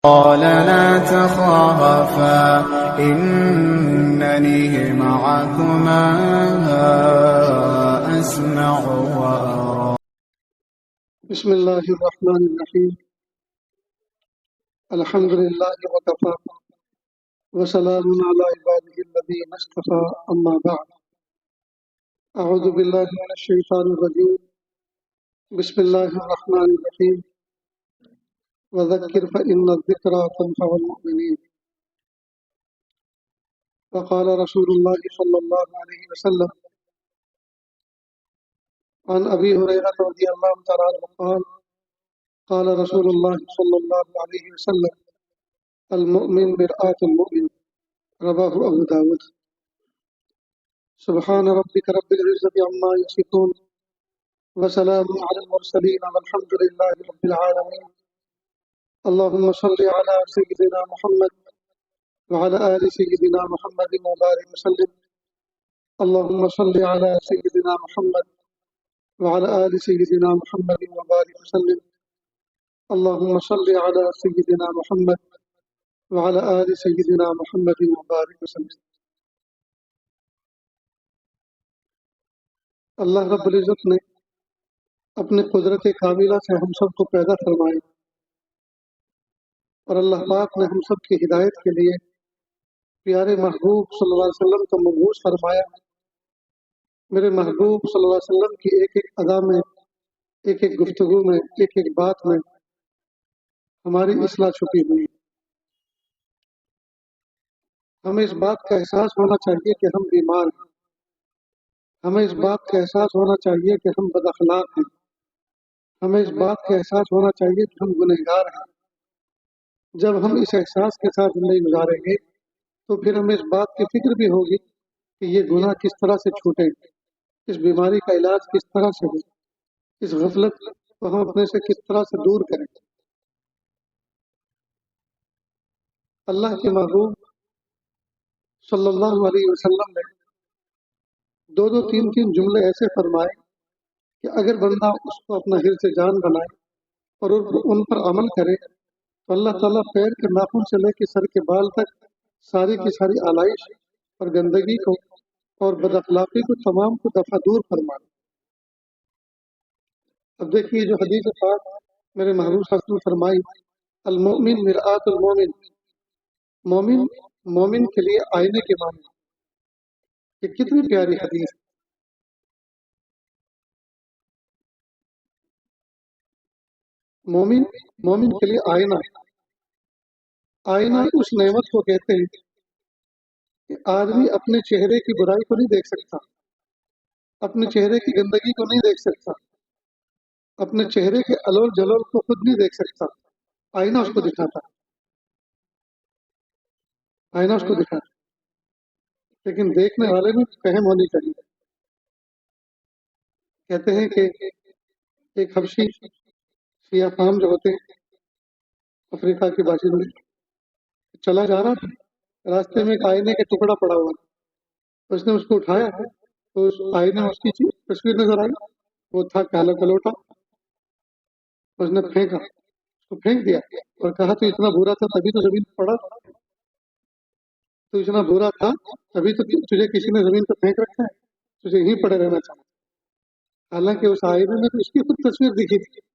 قال لا تخافا إنني معكما أسمع وأرى. بسم الله الرحمن الرحيم. الحمد لله وكفى وسلام على عباده الذين اصطفى، أما بعد. أعوذ بالله من الشيطان الرجيم. بسم الله الرحمن الرحيم. وذكر فإن الذكرى تنفع المؤمنين. وقال رسول الله صلى الله عليه وسلم عن أبي هريرة رضي الله تعالى عنه قال قال رسول الله صلى الله عليه وسلم المؤمن مرآة المؤمن. رواه أبو داود. سبحان ربك رب العزة عما يصفون وسلام على المرسلين والحمد لله رب العالمين. اللهم صل على سيدنا محمد وعلى آل سيدنا محمد وبارك وسلم. اللهم صل على سيدنا محمد وعلى آل سيدنا محمد وبارك وسلم. اللهم صل على سيدنا محمد وعلى آل سيدنا محمد وبارك وسلم. اللہ رب العزت نے اپنے قدرت کاملہ سے ہم سب کو پیدا فرمایا، اور اللہ پاک نے ہم سب کی ہدایت کے لیے پیارے محبوب صلی اللہ علیہ وسلم کو مبعوث فرمایا۔ میرے محبوب صلی اللہ علیہ وسلم کی ایک ایک ادا میں، ایک ایک گفتگو میں، ایک ایک بات میں ہماری اصلاح چھپی ہوئی ہے۔ ہمیں اس بات کا احساس ہونا چاہیے کہ ہم بیمار ہیں، ہمیں اس بات کا احساس ہونا چاہیے کہ ہم بد اخلاق ہیں، ہمیں اس بات کا احساس ہونا چاہیے کہ ہم گنہگار ہیں۔ جب ہم اس احساس کے ساتھ زندگی گزاریں گے تو پھر ہمیں اس بات کی فکر بھی ہوگی کہ یہ گناہ کس طرح سے چھوٹے، اس بیماری کا علاج کس طرح سے ہو، اس غفلت کو ہم اپنے سے کس طرح سے دور کریں۔ اللہ کے محبوب صلی اللہ علیہ وسلم نے دو دو تین تین جملے ایسے فرمائے کہ اگر بندہ اس کو اپنا حرص جان بنائے اور ان پر عمل کرے تو اللہ تعالیٰ پیر کے ناخن سے لے کے سر کے بال تک ساری کی ساری آلائش اور گندگی کو اور بد اخلاقی کو تمام کو دفعہ دور فرمائے۔ اب دیکھیے جو حدیث پاک میرے محبوب صلی اللہ علیہ وسلم فرمائی، المؤمن مرآت المؤمن، مومن مومن کے لیے آئینے کے معنی۔ یہ کتنی پیاری حدیث ہے۔ مومن مومن کے لیے آئینہ ہے۔ آئینہ اس نعمت کو کہتے ہیں کہ آدمی اپنے چہرے کی برائی کو نہیں دیکھ سکتا، اپنے چہرے کی گندگی کو نہیں دیکھ سکتا، اپنے چہرے کے الول جلول کو خود نہیں دیکھ سکتا، آئینہ اس کو دکھاتا، آئینہ اس کو دکھاتا۔ لیکن دیکھنے والے میں فہم ہونی چاہیے۔ کہتے ہیں کہ ایک حبشی سیاہ فام جو ہوتے ہیں افریقہ کے باشندے، چلا جا رہا تھا، راستے میں ایک آئینے کا ٹکڑا پڑا ہوا تھا، اس نے اس کو اٹھایا تو اس آئینے میں اس کی تصویر نظر آئی، وہ تھا کالا کلوٹا، اس نے پھینکا، اس کو پھینک دیا اور کہا تو اتنا برا تھا تبھی تو زمین پڑا، تو اتنا برا تھا تبھی تو تجھے کسی نے زمین پہ پھینک رکھا ہے، تجھے یہیں پڑے رہنا چاہیے۔ حالانکہ اس آئینے میں تو اس کی خود تصویر دکھی تھی۔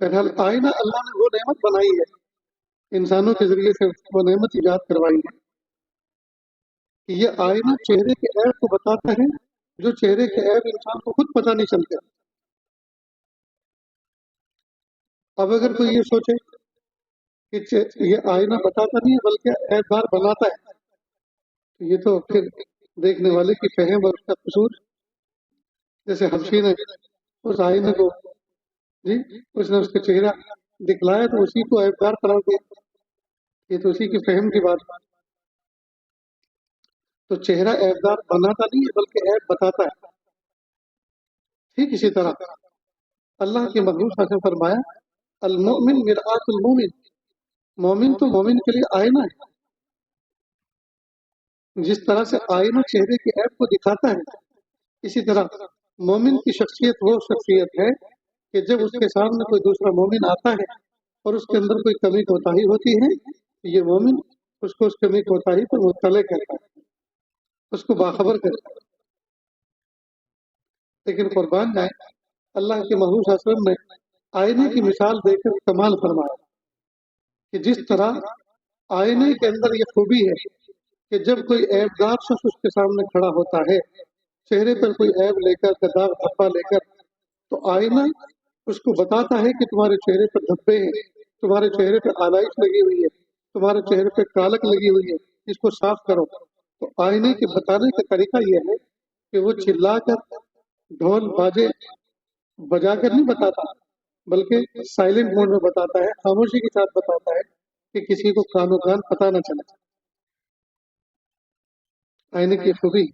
بہرحال آئینہ اللہ نے وہ نعمت بنائی ہے، انسانوں کے ذریعے سے وہ نعمت ایجاد کروائی ہے کہ یہ آئینہ چہرے کے عیب کو بتاتا ہے، جو چہرے کے عیب انسان کو خود پتہ نہیں چلتے۔ اب اگر کوئی یہ سوچے کہ یہ آئینہ بتاتا نہیں ہے بلکہ عیب دار بناتا ہے، تو یہ تو پھر دیکھنے والے کی فہم اور اس کا قصور۔ جیسے حبشی نے اس آئینے کو اس نے اس کا چہرہ دکھلایا تو اسی کو عیب دار قرار دیا، یہ تو اسی کی فہم کی بات۔ تو چہرہ عیب دار بناتا نہیں ہے بلکہ عیب بتاتا ہے۔ ٹھیک اسی طرح اللہ کے محبوب صلی اللہ علیہ وسلم فرمایا المؤمن مرآت المؤمن، مومن تو مومن کے لیے آئینہ ہے۔ جس طرح سے آئینہ چہرے کے عیب کو دکھاتا ہے، اسی طرح مومن کی شخصیت وہ شخصیت ہے کہ جب اس کے سامنے کوئی دوسرا مومن آتا ہے اور اس کے اندر کوئی کمی کوتاہی ہوتی ہے، یہ مومن اس کو اس کمی کوتاہی پر مطلع کرتا ہے، اس کو باخبر کرتا ہے۔ لیکن قربان جائیں، اللہ کے محبوب صلی اللہ علیہ وسلم نے آئینے کی مثال دے کر کمال فرمایا کہ جس طرح آئینے کے اندر یہ خوبی ہے کہ جب کوئی عیبدار شخص اس کے سامنے کھڑا ہوتا ہے، چہرے پر کوئی عیب لے کر، داغ دھبا لے کر، تو آئینہ اس کو بتاتا ہے کہ تمہارے چہرے پر دھبے ہیں، تمہارے چہرے پہ آلائش لگی ہوئی ہے، تمہارے چہرے پہ کالک لگی ہوئی ہے، اس کو صاف کرو۔ تو آئینے کے بتانے کا طریقہ یہ ہے کہ وہ چلا کر، ڈھول باجے بجا کر نہیں بتاتا، بلکہ سائلنٹ موڈ میں بتاتا ہے، خاموشی کے ساتھ بتاتا ہے کہ کسی کو کان و کان پتہ نہ چلے۔ آئینے کی خوبی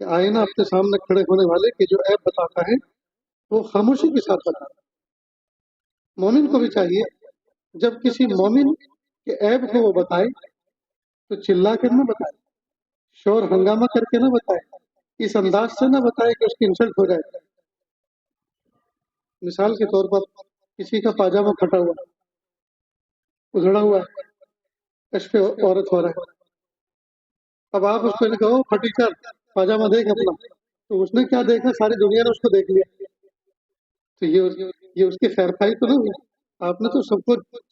کہ آئینہ اپنے سامنے کھڑے ہونے والے کے جو عیب بتاتا ہے وہ خاموشی کے ساتھ بتاتا ہے۔ مومن کو بھی چاہیے جب کسی مومن کے عیب کو وہ بتائے تو چلا کر نہ بتائے، شور ہنگامہ کر کے نہ بتائے، اس انداز سے نہ بتائے کہ اس کی انسلٹ ہو جائے۔ مثال کے طور پر کسی کا پاجامہ پھٹا ہوا، ادھڑا ہوا ہے، کشف عورت ہو رہا ہے، اب آپ اس کو کہو پھٹی کر پاجامہ دیکھ اپنا، تو اس نے کیا دیکھا؟ ساری دنیا نے اس کو دیکھ لیا، تو یہ اس کی خیر خواہی تو نہیں ہوئی۔ آپ نے تو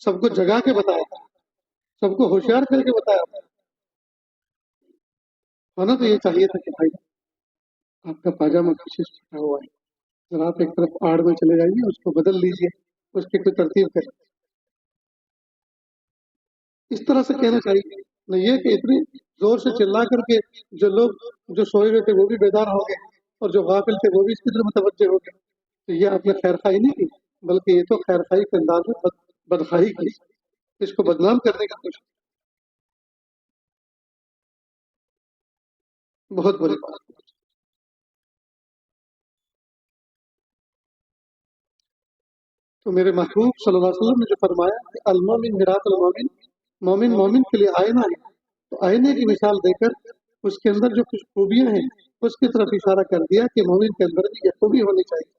سب کو جگا کے بتایا، سب کو ہوشیار کر کے بتایا، ہونا تو یہ چاہیے تھا کہ بھائی آپ کا پاجامہ پیچھے سے پھٹا ہوا ہے، ذرا آپ ایک طرف آڑ میں چلے جائیے، اس کو بدل لیجیے، اس کی کوئی ترتیب کریں۔ اس طرح سے کہنا چاہیے، نہ یہ کہ اتنی زور سے چلا کر کے جو لوگ جو سوئے ہوئے تھے وہ بھی بیدار ہو گئے اور جو غافل تھے وہ بھی اس کی طرف متوجہ ہو گئے۔ تو یہ آپ نے خیر خواہی نہیں کی، بلکہ یہ تو خیر خواہی کے انداز میں بدخواہی کی، اس کو بدنام کرنے کی کوشش، بہت بڑی بات۔ تو میرے محبوب صلی اللہ علیہ وسلم نے جو فرمایا کہ المومن مرآت المومن، مومن مومن کے لیے آئینہ ہے، تو آئینے کی مثال دے کر اس کے اندر جو کچھ خوبیاں ہیں اس کی طرف اشارہ کر دیا کہ مومن کے اندر بھی یہ خوبی ہونی چاہیے۔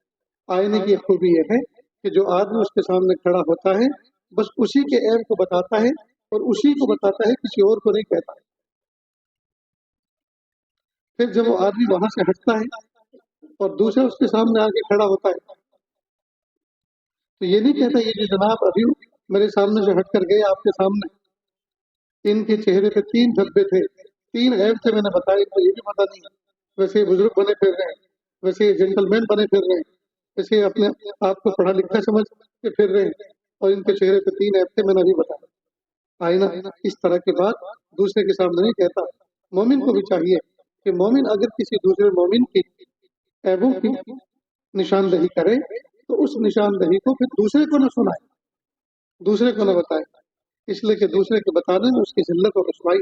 آئینے کی خوبی یہ ہے کہ جو آدمی اس کے سامنے کھڑا ہوتا ہے بس اسی کے عیب کو بتاتا ہے اور اسی کو بتاتا ہے، کسی اور کو نہیں کہتا۔ پھر جب وہ آدمی وہاں سے ہٹتا ہے اور دوسرا اس کے سامنے آ کے کھڑا ہوتا ہے تو یہ نہیں کہتا یہ جو جناب ابھی میرے سامنے سے ہٹ کر گئے آپ کے سامنے، ان کے چہرے پہ 3 دھبے تھے، 3 عیب تھے، میں نے بتایا تو یہ بھی پتہ نہیں ہے، ویسے یہ بزرگ بنے پھر رہے ہیں، ویسے یہ جینٹل مین بنے پھر رہے ہیں، ویسے یہ اپنے آپ کو پڑھا لکھا سمجھ کے پھر رہے ہیں، اور ان کے چہرے پہ 3 عیب تھے، میں نے ابھی بتایا۔ آئینہ اس طرح کی بات دوسرے کے سامنے نہیں کہتا۔ مومن کو بھی چاہیے کہ مومن اگر کسی دوسرے مومن کی عیبوں کی نشاندہی کرے تو اس نشاندہی کو پھر دوسرے کو نہ سنائے، دوسرے کو نہ بتائے، اس لیے کہ دوسرے کے بتانے میں اس کی ذلت اور رسوائی۔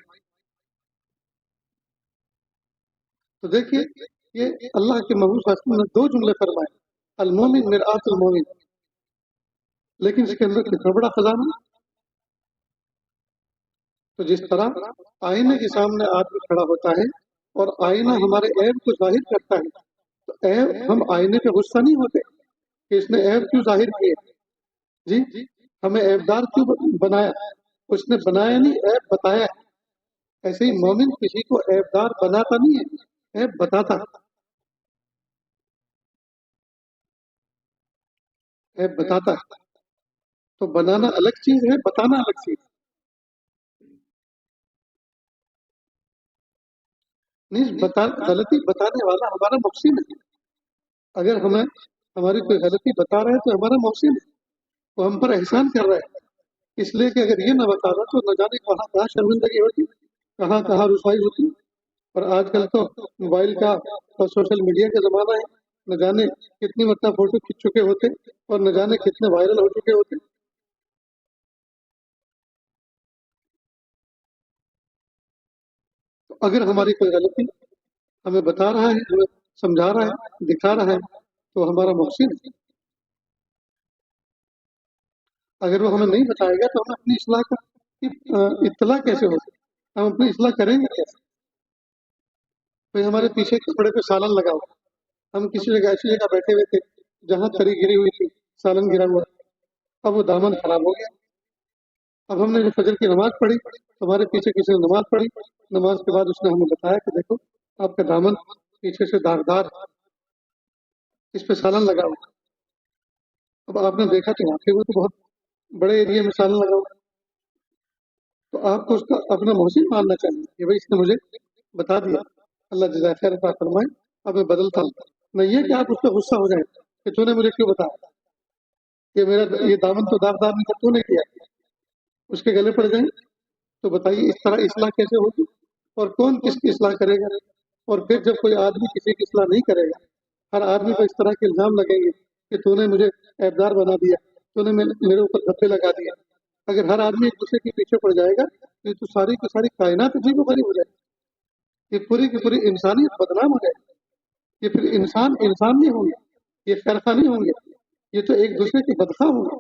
تو دیکھیے یہ اللہ کے محبوب صلی اللہ علیہ وسلم نے 2 جملے فرمائے، المومن مرآت المومن، لیکن اس کے اندر کتنا بڑا خزانہ۔ تو جس طرح آئینے کے سامنے آدمی کھڑا ہوتا ہے اور آئینہ ہمارے عیب کو ظاہر کرتا ہے، تو عیب ہم آئینے پہ غصہ نہیں ہوتے کہ اس نے عیب کیوں ظاہر کیے، جی ہمیں عیبدار کیوں بنایا، اس نے بنایا نہیں، عیب بتایا ہے۔ ایسے ہی مومن کسی کو عیبدار بناتا نہیں ہے، عیب بتاتا ہے، عیب بتاتا ہے۔ تو بنانا الگ چیز ہے، بتانا الگ چیز نہیں۔ غلطی بتانے والا ہمارا محسن ہے، اگر ہمیں ہماری کوئی غلطی بتا رہا ہے تو ہمارا محسن ہے، وہ ہم پر احسان کر رہا ہے، اس لیے کہ اگر یہ نہ بتانا تو نہ جانے کہاں کہاں شرمندگی ہوتی، کہاں کہاں رسوائی ہوتی۔ اور آج کل تو موبائل کا اور سوشل میڈیا کا زمانہ ہے، نہ جانے کتنی مرتبہ فوٹو کھینچ چکے ہوتے اور نہ جانے کتنے وائرل ہو چکے ہوتے۔ تو اگر ہماری کوئی غلطی ہمیں بتا رہا ہے، ہمیں سمجھا رہا ہے، دکھا رہا ہے تو ہمارا محسن ہے۔ اگر وہ ہمیں نہیں بتائے گا تو ہم اپنی اصلاح کا اطلاع کیسے ہو، ہم اپنی اصلاح کریں گے کیسے؟ کوئی ہمارے پیچھے کپڑے پہ سالن لگا ہو، ہم کسی جگہ ایسی جگہ بیٹھے ہوئے تھے جہاں تری گری ہوئی تھی، سالن گرا ہوا، اب وہ دامن خراب ہو گیا۔ اب ہم نے جو فجر کی نماز پڑھی، ہمارے پیچھے کسی نے نماز پڑھی، نماز کے بعد اس نے ہمیں بتایا کہ دیکھو آپ کا دامن پیچھے سے داغدار ہے، اس پہ سالن لگا ہوا۔ اب آپ نے دیکھا تو واقعی وہ تو بہت بڑے ایریا میں سالن لگا ہوا، تو آپ کو اس کا اپنا محسن ماننا چاہیے کہ بھائی اس نے مجھے بتا دیا، اللہ جزائے خیر عطا فرمائے، اب میں بدلتا ہوں۔ نہ یہ کہ آپ اس پہ غصہ ہو جائیں کہ تو نے مجھے کیوں بتایا کہ میرا یہ دامن تو داغدار نہیں تھا، تو نے کیا، اس کے گلے پڑ جائیں۔ تو بتائیے اس طرح اصلاح کیسے ہوگی، اور کون کس کی اصلاح کرے گا؟ اور پھر جب کوئی آدمی کسی کی اصلاح نہیں کرے گا، ہر آدمی کو اس طرح کے الزام لگیں گے کہ تو نے مجھے عیبدار بنا دیا، تو نے میرے اوپر دھبے لگا دیا۔ اگر ہر آدمی ایک دوسرے کے پیچھے پڑ جائے گا یہ تو ساری کی ساری کائنات عجیب و غریب ہو جائے گی، یہ پوری کی پوری انسانیت بدنام ہو جائے گی، یہ پھر انسان نہیں ہوں گے، یہ خیرخواہ نہیں ہوں گے، یہ تو ایک دوسرے کے بدخواہ ہوں گے۔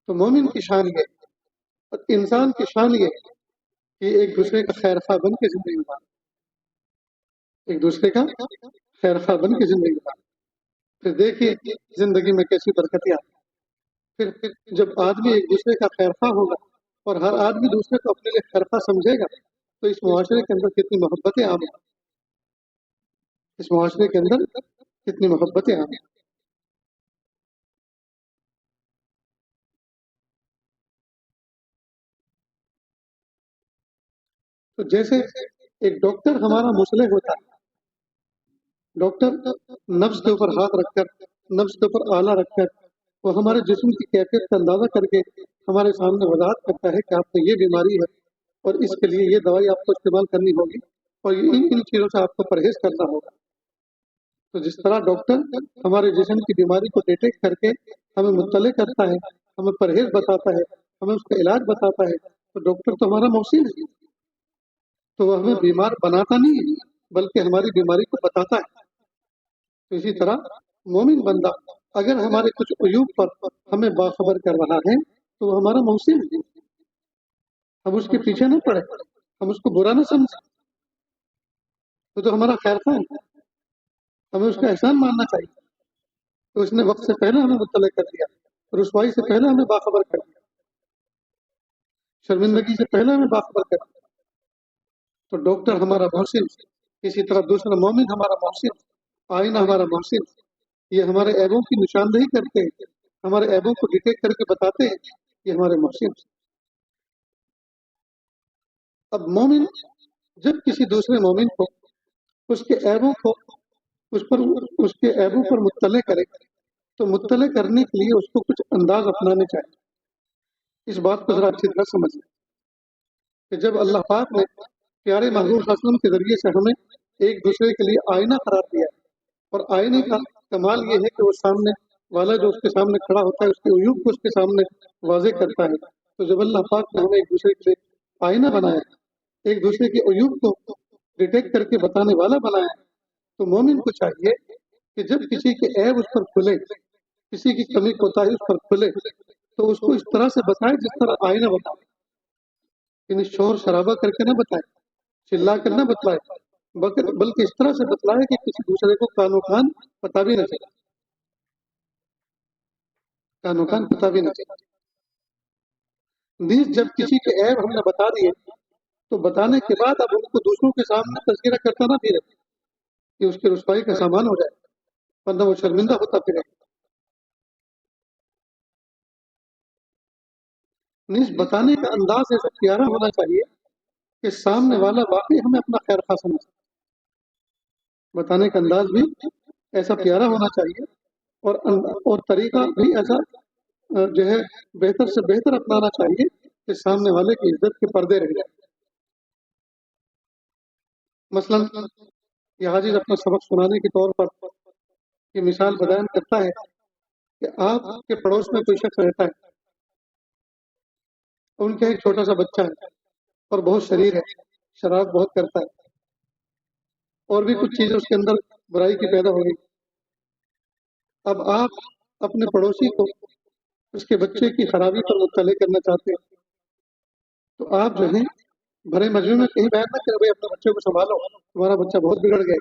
تو مومن کی شان یہ، اور انسان کی شان یہ کہ ایک دوسرے کا خیر خواہ بن کے زندگی گزارے، ایک دوسرے کا خیر خواہ بن کے زندگی گزارے۔ پھر دیکھیے زندگی میں کیسی برکتیں آتی ہیں۔ پھر جب آدمی ایک دوسرے کا خیر خواہ ہوگا اور ہر آدمی دوسرے کو اپنے لیے خیر خواہ سمجھے گا تو اس معاشرے کے اندر کتنی محبتیں عام ہیں، اس معاشرے کے اندر کتنی محبتیں عام ہیں۔ تو جیسے ایک ڈاکٹر ہمارا مصلح ہوتا ہے، ڈاکٹر نفس کے اوپر ہاتھ رکھ کر، نفس کے اوپر آلہ رکھ کر وہ ہمارے جسم کی کیفیت کا اندازہ کر کے ہمارے سامنے وضاحت کرتا ہے کہ آپ کو یہ بیماری ہے اور اس کے لیے یہ دوائی آپ کو استعمال کرنی ہوگی اور ان چیزوں سے آپ کو پرہیز کرنا ہوگا۔ تو جس طرح ڈاکٹر ہمارے جسم کی بیماری کو ڈیٹیکٹ کر کے ہمیں مطلع کرتا ہے، ہمیں پرہیز بتاتا ہے، ہمیں اس کا علاج بتاتا ہے، تو ڈاکٹر تو ہمارا محسن ہے، تو وہ ہمیں بیمار بناتا نہیں ہے بلکہ ہماری بیماری کو بتاتا ہے۔ تو اسی طرح مومن بندہ اگر ہمارے کچھ عیوب پر ہمیں باخبر کر رہا ہے تو وہ ہمارا محسن ہے، ہم اس کے پیچھے نہ پڑے، ہم اس کو برا نہ سمجھیں، وہ تو ہمارا خیر خواہ ہے، ہمیں اس کا احسان ماننا چاہیے۔ تو اس نے وقت سے پہلے ہمیں مطلع کر دیا، رسوائی سے پہلے ہمیں باخبر کر دیا، شرمندگی سے پہلے ہمیں باخبر کر دیا۔ تو ڈاکٹر ہمارا محسن، اسی طرح دوسرا مومن ہمارا محسن، آئینہ ہمارا محسن، یہ ہمارے عیبوں کی نشاندہی کرتے ہیں، ہمارے عیبوں کو ڈیٹیکٹ کر کے بتاتے ہیں، یہ ہمارے محسن۔ اب مومن جب کسی دوسرے مومن کو اس کے عیبوں کو اس کے عیبوں پر مطلع کرے تو مطلع کرنے کے لیے اس کو کچھ انداز اپنانے چاہیے۔ اس بات کو ذرا اچھی طرح سمجھیں کہ جب اللہ پاک نے پیارے محبوب صلی اللہ علیہ وسلم کے ذریعے سے ہمیں ایک دوسرے کے لیے آئینہ قرار دیا ہے، اور آئینے کا کمال یہ ہے کہ وہ سامنے والا جو اس کے سامنے کھڑا ہوتا ہے اس کے عیوب کو اس کے سامنے واضح کرتا ہے۔ تو جب اللہ پاک نے ہمیں ایک دوسرے کے لیے آئینہ بنایا ہے، ایک دوسرے کے عیوب کو ڈیٹیکٹ کر کے بتانے والا بنایا ہے، تو مومن کو چاہیے کہ جب کسی کے عیب اس پر کھلے، کسی کی کمی کوتاہی اس پر کھلے تو اس کو اس طرح سے بتائے جس طرح آئینہ بتائے، یعنی شور شرابہ کر کے نہ بتائے، چلا کر نہ بتلائے، بلکہ اس طرح سے بتلائے کہ کسی دوسرے کو کانوں کان پتا بھی نہ چلے، کانوں کان پتا بھی نہ چلے۔ نیز جب کسی کے عیب ہم نے بتا دیے تو بتانے کے بعد اب ان کو دوسروں کے سامنے تذکرہ کرتا نہ پھرے کہ اس کے رسوائی کا سامان ہو جائے، ورنہ وہ شرمندہ ہوتا پھرے۔ نیز بتانے کا انداز ایسا پیارا ہونا چاہیے کہ سامنے والا واقعی ہمیں اپنا خیر خواہ سمجھے، بتانے کا انداز بھی ایسا پیارا ہونا چاہیے، اور طریقہ بھی ایسا جو ہے بہتر سے بہتر اپنانا چاہیے کہ سامنے والے کی عزت کے پردے رہ جائیں۔ مثلا یہ حاجی اپنا سبق سنانے کے طور پر یہ مثال بیان کرتا ہے کہ آپ کے پڑوس میں کوئی شخص رہتا ہے، ان کا ایک چھوٹا سا بچہ ہے اور بہت شریر ہے، شراب بہت کرتا ہے، اور بھی کچھ چیزیں اس کے اندر برائی کی پیدا ہو گئی۔ اب آپ اپنے پڑوسی کو اس کے بچے کی خرابی پر مطلع کرنا چاہتے ہیں، تو آپ جو ہیں بھرے مجمع میں کہیں بیان نہ کریں بھائی اپنے بچے کو سنبھالو، تمہارا بچہ بہت بگڑ گیا،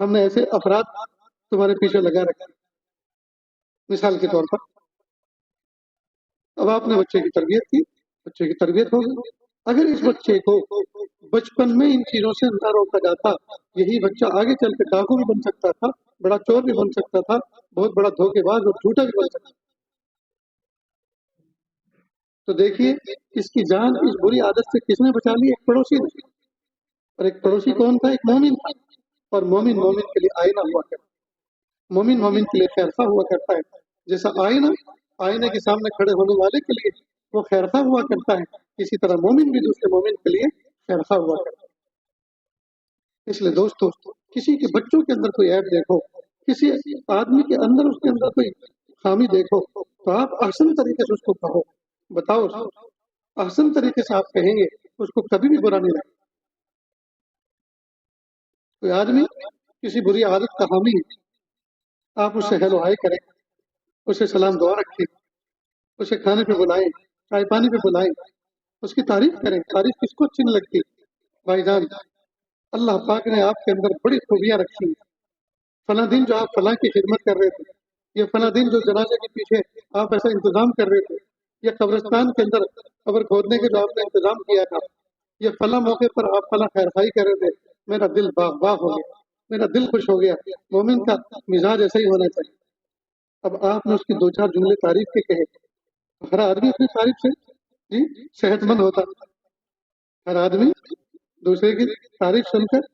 ہم نے ایسے افراد تمہارے پیچھے لگا رکھے. مثال کے طور پر اب آپ نے بچے کی تربیت کی، بچے کی تربیت ہوگی. اگر اس بچے کو بچپن میں ان چیزوں سے نہ روکا جاتا، یہی بچہ آگے چل کے ڈاکو بھی بن سکتا تھا، بڑا چور بھی بن سکتا تھا، بہت بڑا دھوکے باز اور جھوٹا بھی بن سکتا تھا. تو دیکھیے اس کی جان اس بری عادت سے کس نے بچا لی؟ ایک پڑوسی نے. اور ایک پڑوسی کون تھا؟ ایک مومن تھا. اور مومن مومن کے لیے آئینہ ہوا کرتا ہے، مومن مومن کے لیے خیرخواہ ہوا کرتا ہے. جیسا آئینے کے سامنے کھڑے ہونے والے کے لیے وہ خیرخواہ ہوا کرتا ہے، اسی طرح مومن بھی دوسرے مومن کے لیے خیرخواہ ہوا کرتا ہے. اس لیے دوستو، کسی کے بچوں کے اندر کوئی عیب دیکھو، کسی آدمی کے اندر اس کے اندر کوئی خامی دیکھو، تو آپ احسن طریقے سے اس کو کہو، بتاؤ اس کو. احسن طریقے سے آپ کہیں گے اس کو کبھی بھی برا نہیں لگے. کوئی آدمی کسی بری عادت کا حامی ہے، آپ اس سے ہیلو ہائی کریں، اسے سلام دعا رکھیں، اسے کھانے پہ بلائیں، چائے پانی پہ بلائیں، اس کی تعریف کریں. تعریف کس کو اچھی نہیں لگتی؟ بھائی جان، اللہ پاک نے آپ کے اندر بڑی خوبیاں رکھی ہیں. فلاں دن جو آپ فلاں کی خدمت کر رہے تھے، یہ فلاں دن جو جنازے کے پیچھے آپ ایسا انتظام کر رہے تھے، یہ قبرستان کے اندر قبر کھودنے کے جو آپ نے انتظام کیا تھا، یہ فلاں موقع پر آپ فلاں خیر خائی کر رہے تھے، میرا دل باغ باغ ہو گیا، میرا دل خوش ہو گیا. مومن کا مزاج ایسا ہی ہونا چاہیے. اب آپ نے اس کی دو چار جملے تعریف کے کہے، ہر آدمی اپنی تعریف سے جی صحت مند ہوتا. ہر آدمی دوسرے کی تعریف سن کر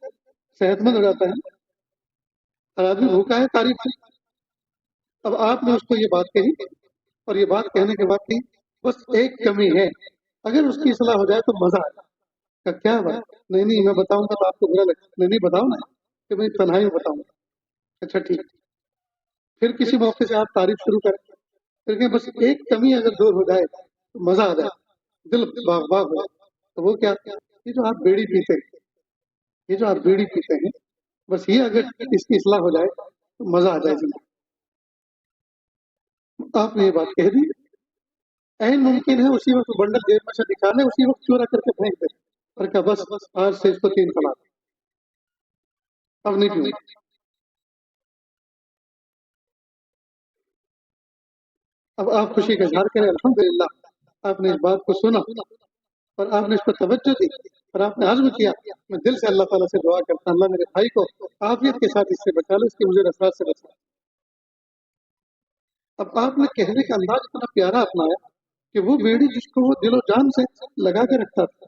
صحت مند ہو جاتا ہے. ہر آدمی بھوکا ہے تعریف سے. اب آپ نے اس کو یہ بات کہی، اور یہ بات کہنے کے بعد کہی بس ایک کمی ہے، اگر اس کی اصلاح ہو جائے تو مزہ آئے گا. کیا بات؟ نہیں نہیں میں بتاؤں گا تو آپ کو برا لگے. نہیں نہیں بتاؤ نا، کہ میں تنہائی میں بتاؤں گا. اچھا ٹھیک. پھر کسی موقع سے آپ تعریف شروع کریں، پھر کہ بس ایک کمی اگر دور ہو جائے تو مزہ آ جائے، دل باغ باغ ہو جائے. تو وہ کیا؟ یہ جو آپ بیڑی پیتے ہیں، یہ جو آپ بیڑی پیتے ہیں، بس یہ اگر اس کی اصلاح ہو جائے تو مزہ آ جائے زندگی. آپ نے یہ بات کہہ دی. این ممکن ہے اسی وقت بنڈل جیب میں سے نکالے، اسی وقت چورا کر کے پھینک دے، اور کیا بس آج سے اس کو 3 طلاق، اب نہیں پیوں. اب آپ خوشی کا اظہار کریں، الحمدللہ آپ نے اس بات کو سنا اور آپ نے اس پر توجہ دی اور آپ نے عزم کیا. میں دل سے اللہ تعالیٰ سے دعا کرتا ہوں اللہ میرے بھائی کو عافیت کے ساتھ اس سے بچا لے، اس کے مجھے اثرات سے بچا. اب آپ نے کہنے کا انداز اتنا پیارا اپنایا کہ وہ بیڑی جس کو وہ دل و جان سے لگا کے رکھتا تھا،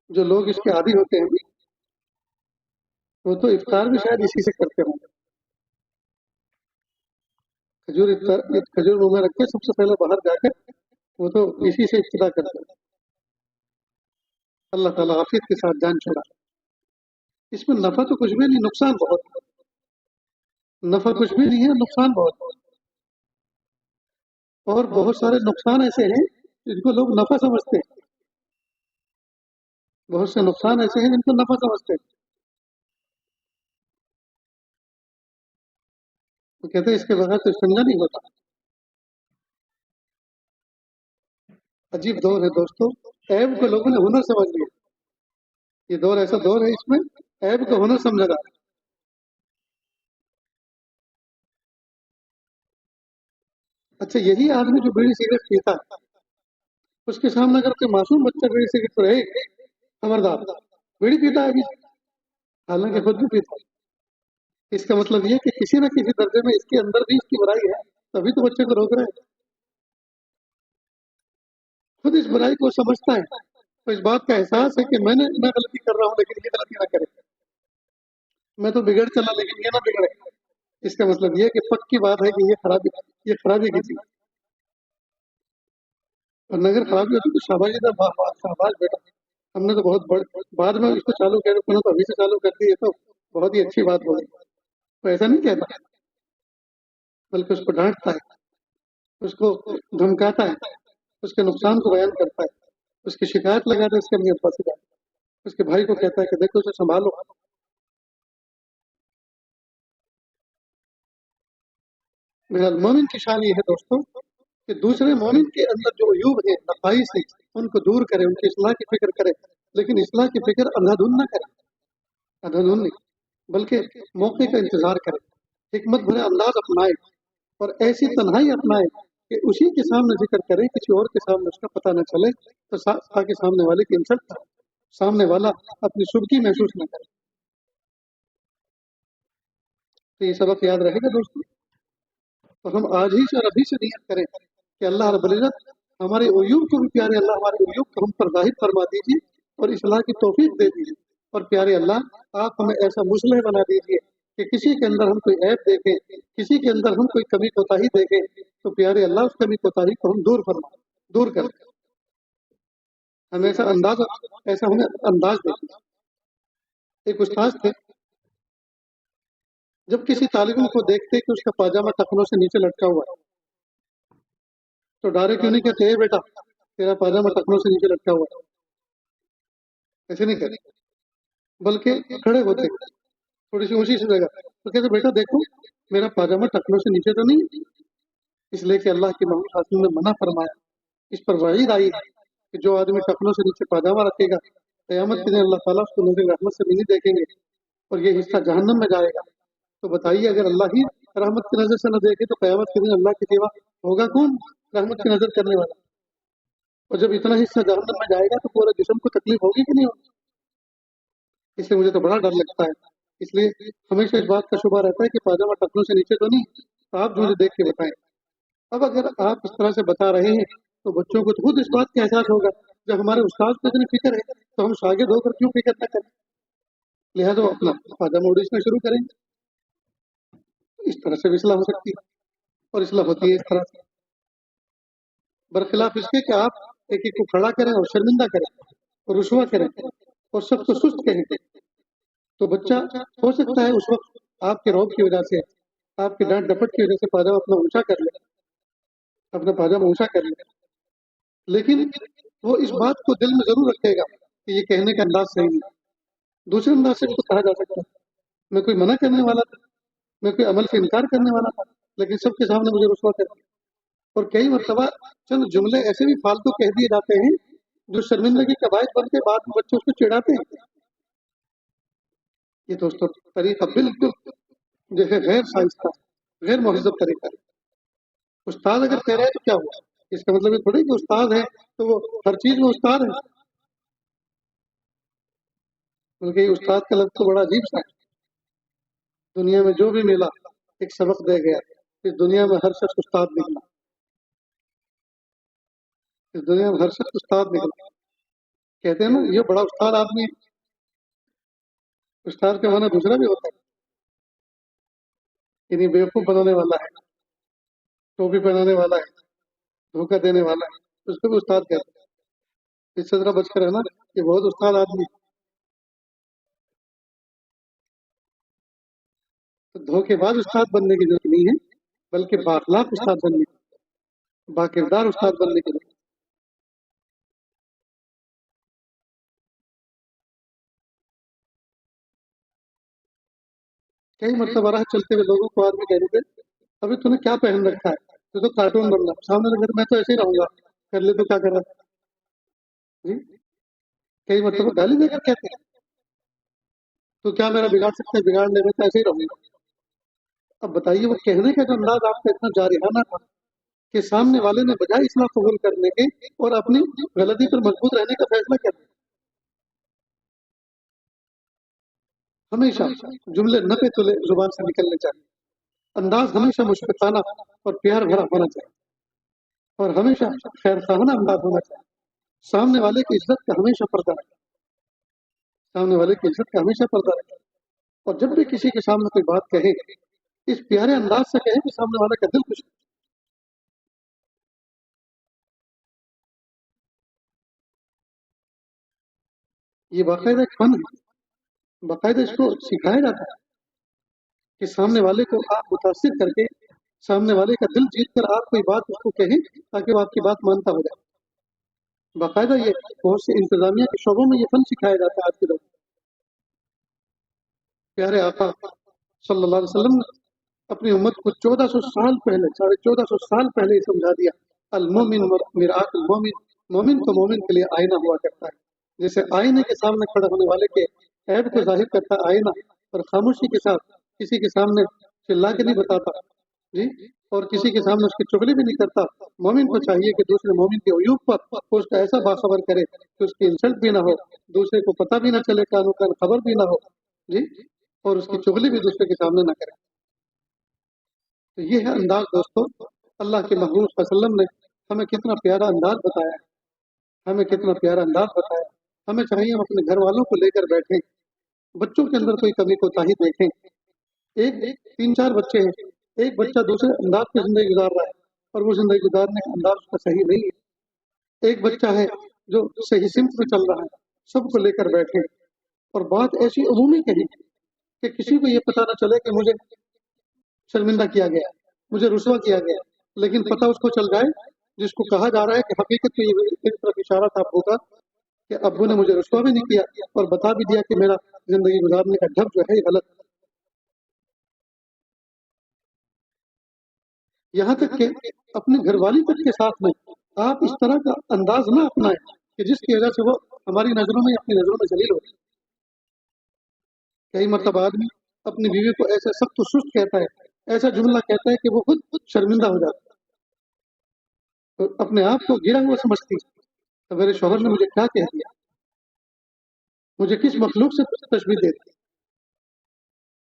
جو لوگ اس کے عادی ہوتے ہیں وہ تو افطار بھی شاید اسی سے کرتے ہوں. کھجور منہ میں رکھ کے سب سے پہلے باہر جا کر وہ تو اسی سے ابتدا کرتے ہیں. اللہ تعالیٰ عافیت کے ساتھ جان چھوڑا. اس میں نفع تو کچھ بھی نہیں، نقصان بہت. نفع کچھ بھی نہیں ہے، نقصان بہت. اور بہت سارے نقصان ایسے ہیں جن کو لوگ نفع سمجھتے ہیں، بہت سے نقصان ایسے ہیں جن کو نفع سمجھتے ہیں. وہ کہتے ہیں اس کے بغیر تو سمجھا نہیں ہوتا. عجیب دور ہے دوستو، عیب کو لوگوں نے ہنر سمجھ لیا. یہ دور ایسا دور ہے اس میں عیب کو ہنر سمجھا جاتا ہے. اچھا یہی آدمی جو بیڑی سگریٹ پیتا ہے، اس کے سامنے اگر کوئی معصوم بچہ بیڑی سگریٹ پر ہے، خبردار بیڑی پیتا ہے ابھی، حالانکہ خود بھی پیتا ہے. اس کا مطلب یہ کہ کسی نہ کسی درجے میں اس کے اندر بھی اس کی برائی ہے، تبھی تو بچے کو روک رہے ہیں. خود اس برائی کو سمجھتا ہے تو اس بات کا احساس ہے کہ میں غلطی کر رہا ہوں لیکن یہ غلطی نہ کرے، میں تو بگڑ چلا لیکن یہ نہ بگڑے. اس کا مطلب یہ کہ پکی بات ہے کہ یہ خرابی کی چیز. اور اگر خرابی ہوتی تو شاباشی تھا، واہ واہ شاباش بیٹا، ہم نے تو بہت بعد میں اس کو چالو کیا تو ابھی سے چالو کر دی، یہ تو بہت ہی اچھی بات ہو گئی. تو ایسا نہیں کہتا، بلکہ اس کو ڈانٹتا ہے، اس کو دھمکاتا ہے، اس کے نقصان کو بیان کرتا ہے، اس کی شکایت لگاتا ہے اس کے امی ابا سے، اس کے بھائی کو کہتا ہے کہ دیکھو اسے سنبھالو. بہرحال مومن کی شان یہ ہے دوستوں کہ دوسرے مومن کے اندر جو عیوب ہیں، نقائص ہیں، ان کو دور کرے، ان کی اصلاح کی فکر کرے. لیکن اصلاح کی فکر اندھادھند نہ کرے، اندھادھند نہیں، بلکہ موقع کا انتظار کرے، حکمت بھرے انداز اپنائے اور ایسی تنہائی اپنائے کہ اسی کے سامنے ذکر کرے، کسی اور کے سامنے اس کا پتہ نہ چلے، تو تاکہ سامنے والے کی انسلٹ کرے، سامنے والا اپنی شبکی محسوس نہ کرے۔ تو یہ سبق یاد رہے گا دوستوں، تو ہم آج ہی سے اور ابھی سے نیت کریں کہ اللہ رب العزت ہمارے عیوب کو بھی پیارے اللہ ہمارے عیوب کو ہم پر ظاہر فرما دیجیے اور اصلاح کی توفیق دے دیجیے، اور پیارے اللہ آپ ہمیں ایسا مصلح بنا دیجیے کہ کسی کے اندر ہم کوئی عیب دیکھیں، کسی کے اندر ہم کوئی کمی کوتاہی دیکھیں تو پیارے اللہ اس کمی کوتاہی کو ہم دور کر دیں، ہمیشہ انداز ایسا ہمیں انداز دیکھیں۔ ایک استاذ تھے، جب کسی طالب علم کو دیکھتے کہ اس کا پاجامہ ٹخنوں سے نیچے لٹکا ہوا ہے تو ڈارے کیوں نہیں کہتے اے بیٹا تیرا پاجامہ ٹخنوں سے نیچے لٹکا ہوا ہے، ایسے نہیں کہتے، بلکہ کھڑے ہوتے تھوڑی سی اونچی سی جگہ تو کہتے بیٹا دیکھو میرا پاجامہ ٹخنوں سے نیچے تو نہیں، اس لیے کہ اللہ کے محمود حاصل نے منع فرمایا، اس پر وعید آئی ہے کہ جو آدمی ٹخنوں سے نیچے پاجامہ رکھے گا قیامت کے دن اللہ تعالیٰ اس کو نظر رحمت سے بھی نہیں دیکھیں گے اور یہ حصہ جہنم میں جائے گا۔ تو بتائیے اگر اللہ ہی رحمت کی نظر سے نہ دیکھے تو قیامت کے دن اللہ کے سوا ہوگا کون رحمت کی نظر کرنے والا؟ اور جب اتنا حصہ جہنم میں جائے گا تو پورے جسم کو تکلیف ہوگی کہ نہیں ہوگی؟ اس لیے مجھے تو بڑا ڈر لگتا ہے، اس لیے ہمیشہ اس بات کا شبہ رہتا ہے کہ پاجامہ ٹخنوں سے نیچے تو نہیں، تو آپ مجھے دیکھ کے بتائیں۔ اب اگر آپ اس طرح سے بتا رہے ہیں تو بچوں کو تو خود اس بات کا احساس ہوگا، جب ہمارے استاد کو اتنی فکر ہے تو ہم شاگرد ہو کر کیوں فکر نہ کریں، لہٰذا وہ اپنا پاجامہ اڑیسنا شروع کریں گے۔ اس طرح سے بھی اصلاح ہو سکتی ہے، اور اصلاح ہوتی ہے اس طرح سے، برخلاف اس کے کہ آپ ایک ایک کو کھڑا کریں اور شرمندہ کریں اور رسوا کریں اور سب کو سست کہیں، تو بچہ ہو سکتا ہے اس وقت آپ کے روب کی وجہ سے، آپ کی ڈانٹ ڈپٹ کی وجہ سے پاجامہ اپنا اونچا کر لے، اپنا پاجامہ اونچا کر لے، لیکن وہ اس بات کو دل میں ضرور رکھے گا کہ یہ کہنے کا انداز صحیح نہیں، دوسرے انداز سے بھی تو کہا جا سکتا ہے، میں کوئی منع کرنے والا تھا، میں کوئی عمل سے انکار کرنے والا تھا، لیکن سب کے سامنے مجھے رسوا کر دیا۔ اور کئی مرتبہ چند جملے ایسے بھی فالتو کہہ دیے جاتے ہیں جو شرمندگی کا باعث بن کے بعد میں بچے اس کو چڑھاتے ہیں۔ یہ دوستوں طریقہ بالکل جیسے غیر سائنسدہ، غیر مہذب طریقہ ہے۔ استاد اگر کہہ رہے ہیں تو کیا ہوا، اس کا مطلب یہ تھوڑی کہ استاد ہے تو وہ ہر چیز میں استاد ہے، بلکہ یہ استاد کا لفظ تو بڑا عجیب سا ہے، دنیا میں جو بھی ملا ایک سبق دے گیا، اس دنیا میں ہر شخص استاد نکلا، اس دنیا میں ہر شخص استاد نکلا۔ کہتے ہیں نا یہ بڑا استاد آدمی ہے، استاد کا معنی دوسرا بھی ہوتا ہے، یعنی بیوقوف بنانے والا ہے، ٹوپی پہنانے والا ہے، دھوکہ دینے والا ہے، اس کو بھی استاد کہتے ہیں۔ اس سے ذرا بچ کر رہنا، یہ بہت استاد آدمی ہے۔ تو دھوکے باز استاد بننے کی ضرورت نہیں ہے، بلکہ بااخلاق استاد بننے کی، باکردار استاد بننے کی ضرورت ہے۔ کئی مرتبہ راہ چلتے ہوئے لوگوں کو آدمی کہہ دیتے ابھی تو نے کیا پہن رکھا ہے، تو کارٹون بننا، سامنے لگا میں تو ایسے ہی رہوں گا، کر لے تو کیا کر رہا جی؟ کئی مرتبہ گالی دے کر کہتے ہیں تو کیا میرا بگاڑ سکتے ہیں، بگاڑ لے میں تو ایسے ہی رہوں گا۔ اب بتائیے وہ کہنے کا جو انداز آپ کا اتنا جارحانہ تھا کہ سامنے والے نے بجائے اصلاح قبول کرنے کے اور اپنی غلطی پر مضبوط رہنے کا فیصلہ کر دیا۔ ہمیشہ جملے نپے تلے زبان سے نکلنے چاہیے، انداز ہمیشہ مشفقانہ اور پیار بھرا ہونا چاہیے، اور ہمیشہ خیر خواہانہ انداز ہونا چاہیے، سامنے والے کی عزت کا ہمیشہ پردہ رکھے، سامنے والے کی عزت کا ہمیشہ پردہ رکھے، اور جب بھی کسی کے سامنے کوئی بات کہے اس پیارے انداز سے کہے کہ سامنے والے کا دل خوش ہو۔ یہ باقاعدہ ایک فن ہے، باقاعدہ اس کو سکھایا جاتا ہے کہ سامنے والے کو آپ متاثر کر کے سامنے والے کا دل جیت کر آپ کوئی بات اس کو کہیں تاکہ وہ آپ کی بات مانتا ہو جائے۔ باقاعدہ یہ بہت سے انتظامیہ کے شعبوں میں یہ فن سکھایا جاتا ہے آج کے دور میں۔ پیارے آقا صلی اللہ علیہ وسلم نے اپنی امت کو 1400 سال پہلے، 1450 سال پہلے یہ سمجھا دیا المومن مرآت المومن، مومن تو مومن کے لیے آئینہ ہوا کرتا ہے، جیسے آئینے کے سامنے کھڑے ہونے والے کے عیب کو ظاہر کرتا ہے آئینہ، اور خاموشی کے ساتھ کسی کے سامنے چلا کے نہیں بتاتا جی، اور کسی کے سامنے اس کی چغلی بھی نہیں کرتا۔ مومن کو چاہیے کہ دوسرے مومن کے عیوب پر اس کا ایسا باخبر کرے کہ اس کی انسلٹ بھی نہ ہو، دوسرے کو پتہ بھی نہ چلے، کانوں کان خبر بھی نہ ہو جی، اور اس کی چغلی بھی دوسرے کے سامنے نہ کرے۔ تو یہ ہے انداز دوستو، اللہ کے محبوب صلی اللہ علیہ وسلم نے ہمیں کتنا پیارا انداز بتایا ہے، ہمیں کتنا پیارا انداز بتایا ہے۔ ہمیں چاہیے ہم اپنے گھر والوں کو لے کر بیٹھیں، بچوں کے اندر کوئی کمی کوتاہی دیکھیں۔ ایک 3-4 بچے ہیں، ایک بچہ دوسرے انداز کی زندگی گزار رہا ہے اور وہ زندگی گزارنے کا انداز اس کا صحیح نہیں ہے۔ ایک بچہ ہے جو صحیح سمت میں چل رہا ہے، سب کو لے کر بیٹھیں اور بات ایسی عمومی کہی کہ کسی کو یہ پتہ نہ چلے کہ مجھے شرمندہ کیا گیا، مجھے رسوا کیا گیا، لیکن پتہ اس کو چل جائے جس کو کہا جا رہا ہے کہ حقیقت میں یہ ایک طرف اشارہ تھا ابو کا کہ ابو نے مجھے رسوا بھی نہیں کیا اور بتا بھی دیا کہ میرا زندگی گزارنے کا ڈھب جو ہے یہ غلط ہے۔ یہاں تک کہ اپنے گھر والی تک کے ساتھ میں آپ اس طرح کا انداز نہ اپنائیں کہ جس کی وجہ سے وہ ہماری نظروں میں اپنی نظروں میں ذلیل ہو۔ کئی مرتبہ آدمی اپنی بیوی کو ایسے سخت و سست کہتا ہے، ایسا جملہ کہتا ہے کہ وہ خود شرمندہ ہو جاتا ہے، تو اپنے آپ کو گرا ہوا سمجھتی ہے تو میرے شوہر نے مجھے کیا کہہ دیا، مجھے کس مخلوق سے تشبیہ دے دی،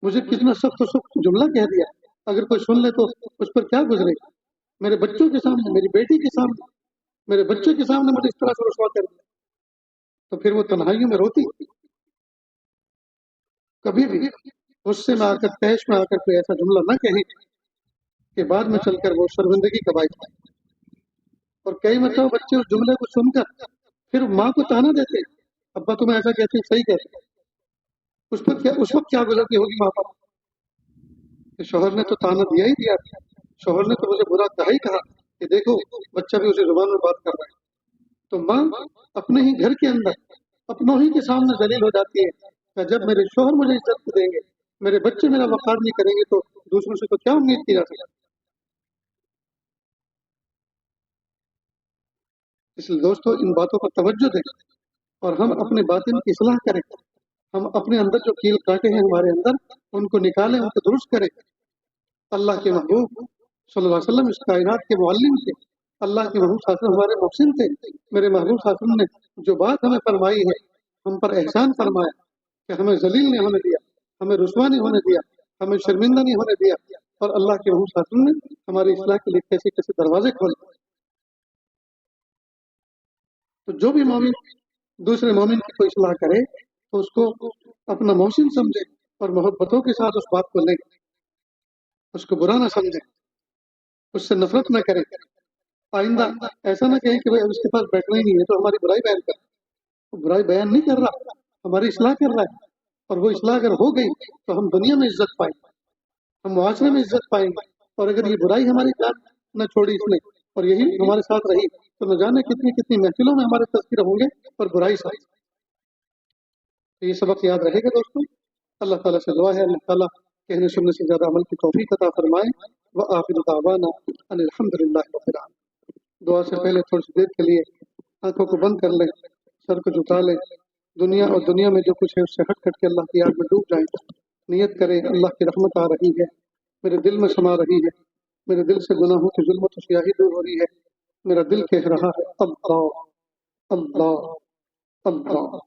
مجھے کتنا سخت و سخت جملہ کہہ دیا، اگر کوئی سن لے تو اس پر کیا گزرے گا۔ میرے بچوں کے سامنے، میری بیٹی کے سامنے، میرے بچے کے سامنے مجھے اس طرح سے رسوا کر دیا، تو پھر وہ تنہائیوں میں روتی۔ کبھی بھی غصے میں آ کر، تیش میں آ کر کوئی ایسا جملہ نہ کہیں کہ بعد میں چل کر وہ شرمندگی کا باعث بنے۔ اور کئی مرتبہ بچے اس جملے کو سن کر پھر ماں کو تانا دیتے، ابا تمہیں ایسا کہتے صحیح کہتے، اس وقت کیا گزرتی ہوگی ماں باپ کہ شوہر نے تو تانا دیا ہی دیا تھا، شوہر نے تو مجھے برا کہا ہی کہا کہ دیکھو بچہ بھی اسی زبان میں بات کر رہا ہے۔ تو ماں اپنے ہی گھر کے اندر اپنوں ہی کے سامنے ذلیل ہو جاتی ہے کہ جب میرے شوہر مجھے عزت دیں گے، میرے بچے میرا وقار نہیں کریں گے تو دوسروں سے تو کیا امید کی جا سکتی۔ اس لیے دوستو ان باتوں پر توجہ دیں اور ہم اپنے باطن کی اصلاح کریں، ہم اپنے اندر جو کیل کاٹے ہیں ہمارے اندر ان کو نکالیں، ان کو درست کریں۔ اللہ کے محبوب صلی اللہ علیہ وسلم اس کائنات کے معلم تھے، اللہ کے محبوب صلی اللہ علیہ وسلم ہمارے محسن تھے۔ میرے محبوب صلی اللہ علیہ وسلم نے جو بات ہمیں فرمائی ہے، ہم پر احسان فرمایا کہ ہمیں ذلیل نہیں ہونے دیا، ہمیں رسوا نہیں ہونے دیا، ہمیں شرمندہ نہیں ہونے دیا، اور اللہ کے محبوب صلی اللہ علیہ وسلم نے ہماری اصلاح کے لیے کیسے کیسے دروازے کھولے۔ تو جو بھی مومن دوسرے مومن کی کوئی اصلاح کرے تو اس کو اپنا محسن سمجھے اور محبتوں کے ساتھ اس بات کو لے، اس کو برا نہ سمجھے، اس سے نفرت نہ کرے۔ آئندہ ایسا نہ کہیں کہ اس کے پاس بیٹھنا ہی نہیں ہے تو ہماری برائی بیان کر، وہ برائی بیان نہیں کر رہا، ہماری اصلاح کر رہا ہے، اور وہ اصلاح اگر ہو گئی تو ہم دنیا میں عزت پائیں گے، ہم معاشرے میں عزت پائیں گے، اور اگر یہ برائی ہماری جان نہ چھوڑی اس نے اور یہی ہمارے ساتھ رہی تو نہ جانے کتنی کتنی محفلوں میں ہمارے تذکرے ہوں گے اور برائی ساتھ۔ تو یہ سبق یاد رہے گا دوستوں۔ اللہ تعالیٰ سے دعا ہے اللہ تعالیٰ کہنے سننے سے زیادہ عمل کی توفیق عطا فرمائے۔ وآخر دعوانا ان الحمدللہ رب العالمین۔ دعا سے پہلے تھوڑی سی دیر کے لیے آنکھوں کو بند کر لیں، سر کو جھکا لیں، دنیا اور دنیا میں جو کچھ ہے اس سے ہٹ کر کے اللہ کی یاد میں ڈوب جائیں، نیت کریں اللہ کی رحمت آ رہی ہے، میرے دل میں سما رہی ہے، میرے دل سے گناہوں کی ظلمت و سیاہی دور ہو رہی ہے، میرا دل کہہ رہا ہے اللہ اللہ اللہ۔